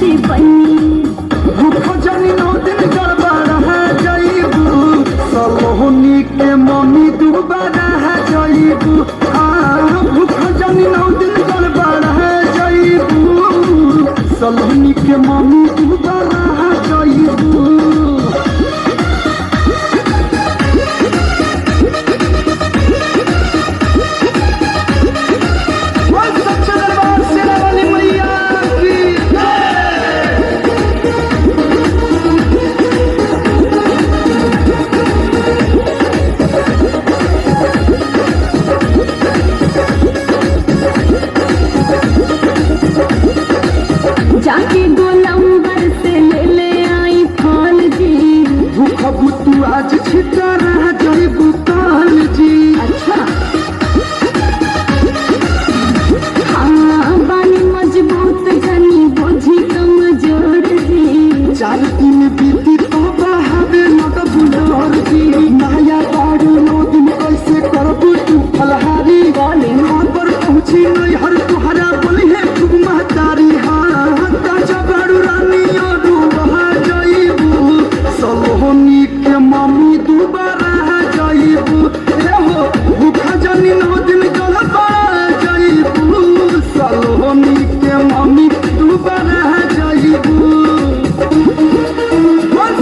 शादी बनी भूख जानी 9 दिन गड़बड़ है जाइबू सलोनी के मम्मी दोबारा है जाइबू भूख जानी 9 दिन गड़बड़ है जाइबू सलोनी के मम्मी दोबारा है जाइबू जाके गोलंबर से ले आई फल जी भूखबू तू आज छिटा रह जाइबू काल जी अच्छा हाँ बानी मजबूत घनी बोझी कमजोर जी 4 दिन बीती तो बहावे लगबू लोर जी माया बारू 9 दिन कैसे करबू तू फलहारी घर पर पहुँची नहीं हर तुहरा बोली है खूब महतारी सलोनी के मम्मी दोबारा जाइबू हो भूखा जानी 9 दिन गड़बड़ जाइबू सलोनी के मम्मी दोबारा जाइबू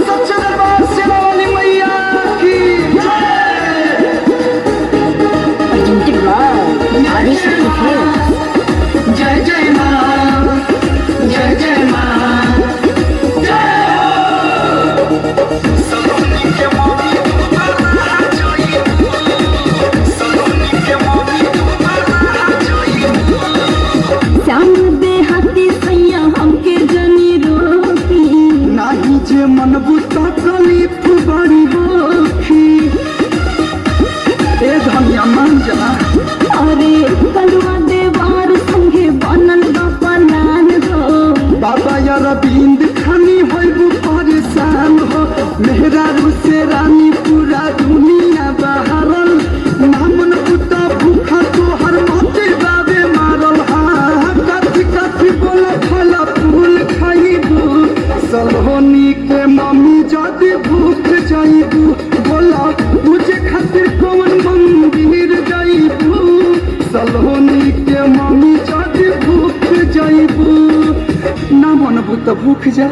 सच्चे दरबार शेरा वाली मैया की जय जय माँ जय जय माँ जे मनबू तकलीफ बड़ी होखी ए धनिया मान जा अरे कलवा देवार संगे बनल बपलान हो बाबा यार बिंद खानी होइबू परेशान हो मेहरारू से रानी पूरा दुनिया बहारल नामन पुता भूखा तोहर मोती बाबे मारल कथी कथी बोल फल फूल खाइबू सलोनी के मम्मी जाती भूख जाइबू बोला मुझे खातिर कौन मंदिर जाइबू सलोनी के मम्मी जाती भूख जाइबू ना मनबू तो भूख जा